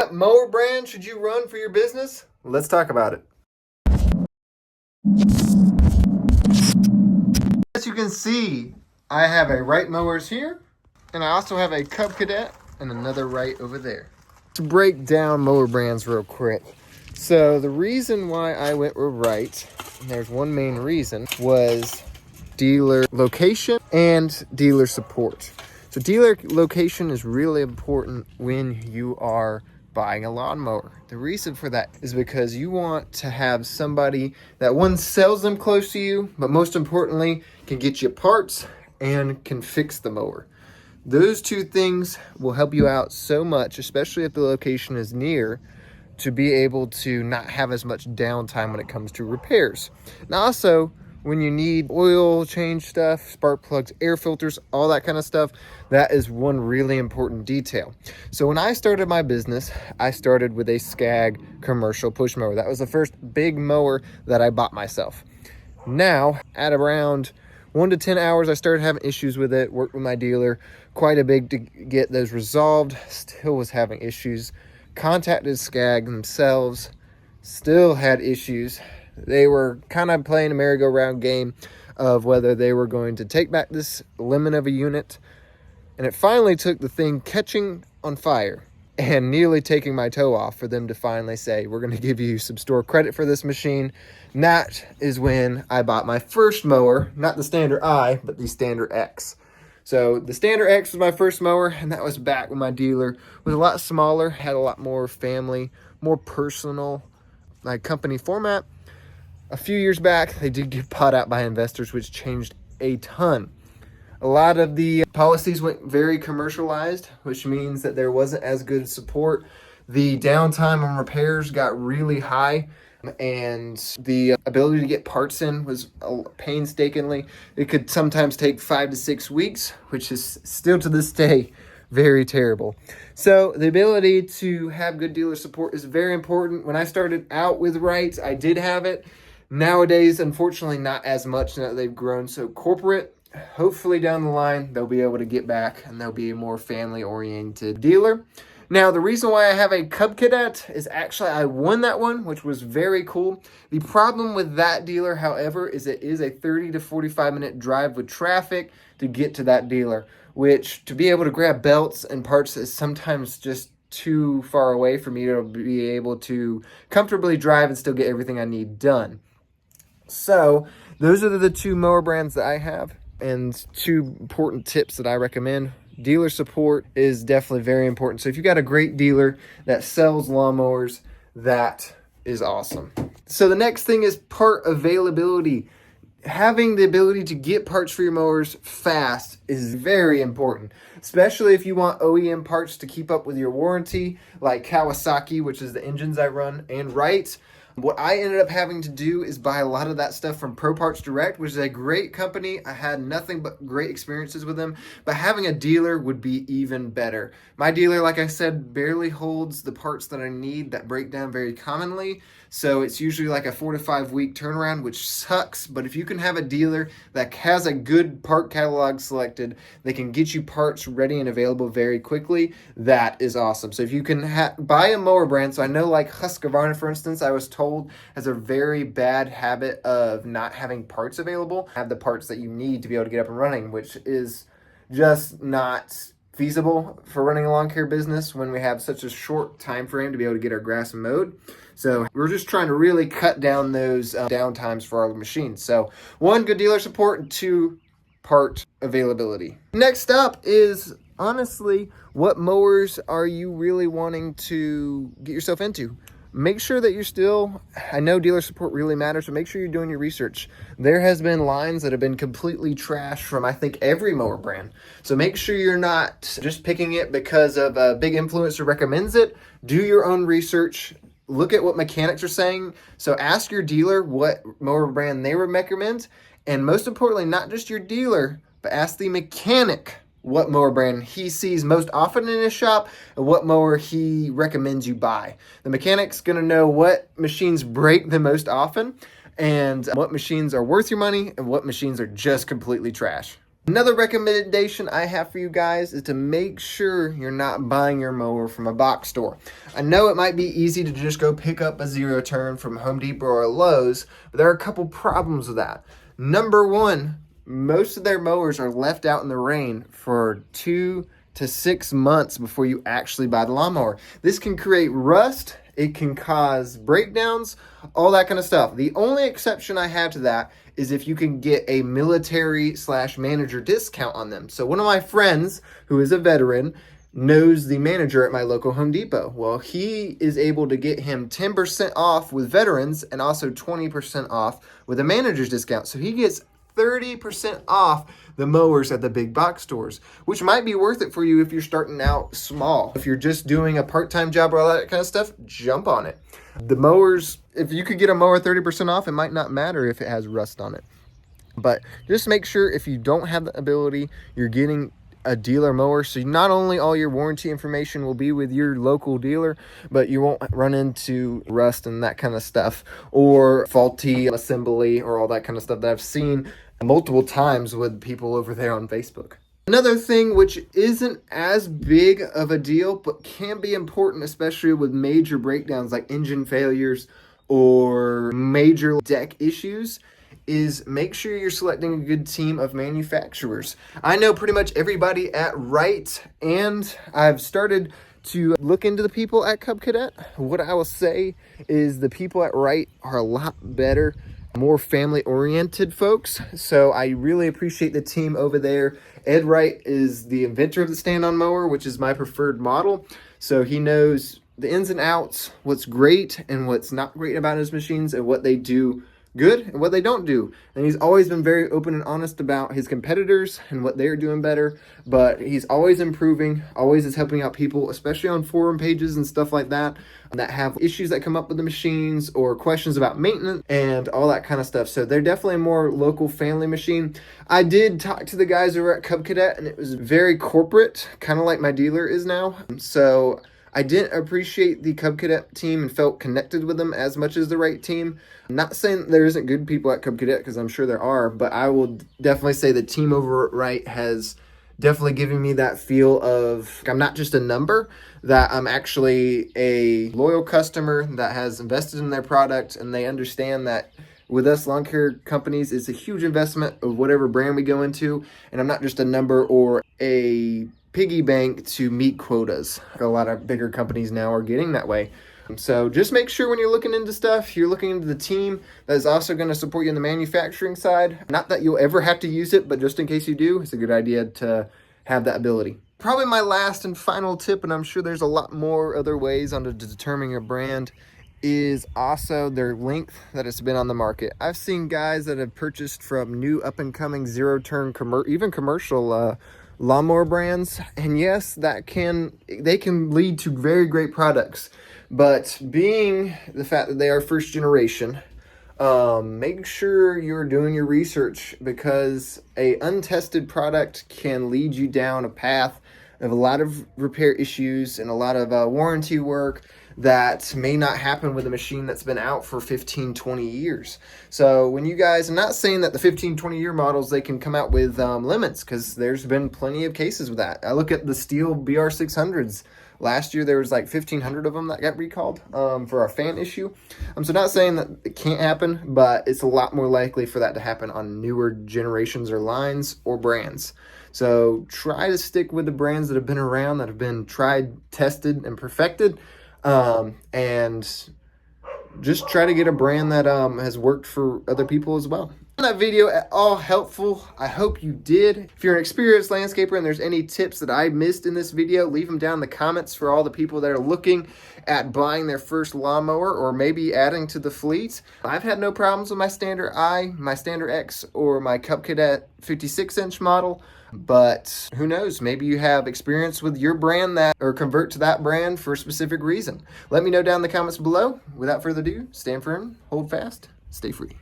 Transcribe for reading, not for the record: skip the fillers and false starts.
What mower brand should you run for your business? Let's talk about it. As you can see, I have a Wright mowers here, and I also have a Cub Cadet and another Wright over there. To break down mower brands real quick. So the reason why I went with Wright, and there's one main reason, was dealer location and dealer support. So dealer location is really important when you are buying a lawnmower. The reason for that is because you want to have somebody that, one, sells them close to you, but most importantly can get you parts and can fix the mower. Those two things will help you out so much, especially if the location is near, to be able to not have as much downtime when it comes to repairs. And also, when you need oil change stuff, spark plugs, air filters, all that kind of stuff, that is one really important detail. So when I started my business, I started with a Skag commercial push mower. That was the first big mower that I bought myself. Now, at around 1 to 10 hours, I started having issues with it, worked with my dealer quite a bit to get those resolved, still was having issues. Contacted Skag themselves, still had issues. They were kind of playing a merry-go-round game of whether they were going to take back this lemon of a unit. And it finally took the thing catching on fire and nearly taking my toe off for them to finally say, we're going to give you some store credit for this machine. And that is when I bought my first mower, not the Standard I, but the Standard X. So the Standard X was my first mower, and that was back when my dealer was a lot smaller, had a lot more family, more personal, like company format. A few years back, they did get bought out by investors, which changed a ton. A lot of the policies went very commercialized, which means that there wasn't as good support. The downtime on repairs got really high, and the ability to get parts in was painstakingly. It could sometimes take 5 to 6 weeks, which is still to this day very terrible. So the ability to have good dealer support is very important. When I started out with Wrights, I did have it. Nowadays, unfortunately, not as much now that they've grown so corporate. Hopefully down the line, they'll be able to get back and they'll be a more family-oriented dealer. Now, the reason why I have a Cub Cadet is actually I won that one, which was very cool. The problem with that dealer, however, is it is a 30 to 45-minute drive with traffic to get to that dealer, which to be able to grab belts and parts is sometimes just too far away for me to be able to comfortably drive and still get everything I need done. So those are the two mower brands that I have, and two important tips that I recommend. Dealer support is definitely very important. So if you got a great dealer that sells lawnmowers, that is awesome. So the next thing is part availability. Having the ability to get parts for your mowers fast is very important, especially if you want OEM parts to keep up with your warranty, like Kawasaki, which is the engines I run, and Wright. What I ended up having to do is buy a lot of that stuff from Pro Parts Direct, which is a great company. I had nothing but great experiences with them, but having a dealer would be even better. My dealer, like I said, barely holds the parts that I need that break down very commonly. So it's usually like a 4 to 5 week turnaround, which sucks. But if you can have a dealer that has a good part catalog selected, they can get you parts ready and available very quickly. That is awesome. So if you can buy a mower brand, so I know like Husqvarna, for instance, I was told has a very bad habit of not having parts available. Have the parts that you need to be able to get up and running, which is just not feasible for running a lawn care business when we have such a short time frame to be able to get our grass mowed. So we're just trying to really cut down those downtimes for our machines. So 1, good dealer support, and 2, part availability. Next up is, honestly, what mowers are you really wanting to get yourself into? Make sure that you're still, I know dealer support really matters, so make sure you're doing your research. There has been lines that have been completely trashed from, I think, every mower brand. So make sure you're not just picking it because of a big influencer recommends it. Do your own research. Look at what mechanics are saying. So ask your dealer what mower brand they recommend. And most importantly, not just your dealer, but ask the mechanic what mower brand he sees most often in his shop and what mower he recommends you buy. The mechanic's going to know what machines break the most often and what machines are worth your money and what machines are just completely trash. Another recommendation I have for you guys is to make sure you're not buying your mower from a box store. I know it might be easy to just go pick up a zero turn from Home Depot or Lowe's, but there are a couple problems with that. Number one, most of their mowers are left out in the rain for 2 to 6 months before you actually buy the lawnmower. This can create rust, it can cause breakdowns, all that kind of stuff. The only exception I have to that is if you can get a military/manager discount on them. So one of my friends who is a veteran knows the manager at my local Home Depot. Well, he is able to get him 10% off with veterans and also 20% off with a manager's discount. So he gets 30% off the mowers at the big box stores, which might be worth it for you if you're starting out small. If you're just doing a part-time job or all that kind of stuff, jump on it. The mowers, if you could get a mower 30% off, it might not matter if it has rust on it. But just make sure if you don't have the ability, you're getting a dealer mower, so not only all your warranty information will be with your local dealer, but you won't run into rust and that kind of stuff, or faulty assembly or all that kind of stuff that I've seen multiple times with people over there on Facebook. Another thing which isn't as big of a deal but can be important, especially with major breakdowns like engine failures or major deck issues, is make sure you're selecting a good team of manufacturers. I know pretty much everybody at Wright, and I've started to look into the people at Cub Cadet. What I will say is the people at Wright are a lot better, more family-oriented folks. So I really appreciate the team over there. Ed Wright is the inventor of the stand-on mower, which is my preferred model. So he knows the ins and outs, what's great and what's not great about his machines, and what they do good and what they don't do. And he's always been very open and honest about his competitors and what they're doing better, but he's always improving, always is helping out people, especially on forum pages and stuff like that have issues that come up with the machines or questions about maintenance and all that kind of stuff. So they're definitely a more local family machine. I did talk to the guys over at Cub Cadet, and it was very corporate, kind of like my dealer is now. So I didn't appreciate the Cub Cadet team and felt connected with them as much as the Wright team. I'm not saying there isn't good people at Cub Cadet, because I'm sure there are, but I will definitely say the team over at Wright has definitely given me that feel of I'm not just a number, that I'm actually a loyal customer that has invested in their product, and they understand that with us lawn care companies, it's a huge investment of whatever brand we go into, and I'm not just a number or a piggy bank to meet quotas. A lot of bigger companies now are getting that way. So just make sure when you're looking into stuff, you're looking into the team that is also going to support you in the manufacturing side. Not that you'll ever have to use it, but just in case you do, it's a good idea to have that ability. Probably my last and final tip, and I'm sure there's a lot more other ways on to determine your brand, is also their length that it's been on the market. I've seen guys that have purchased from new up-and-coming zero-turn, even commercial lawnmower brands, and yes, they can lead to very great products. But being the fact that they are first generation, make sure you're doing your research, because a untested product can lead you down a path of a lot of repair issues and a lot of warranty work that may not happen with a machine that's been out for 15, 20 years. So when you guys, I'm not saying that the 15, 20-year models, they can come out with limits, because there's been plenty of cases with that. I look at the steel BR600s. Last year, there was like 1,500 of them that got recalled for a fan issue. So not saying that it can't happen, but it's a lot more likely for that to happen on newer generations or lines or brands. So try to stick with the brands that have been around, that have been tried, tested, and perfected. And just try to get a brand that has worked for other people as well. That video at all helpful? I hope you did. If you're an experienced landscaper and there's any tips that I missed in this video, leave them down in the comments for all the people that are looking at buying their first lawnmower or maybe adding to the fleet. I've had no problems with my Standard I, my Standard X, or my Cub Cadet 56-inch model. But who knows, maybe you have experience with your brand or convert to that brand for a specific reason. Let me know down in the comments below. Without further ado, stand firm, hold fast, stay free.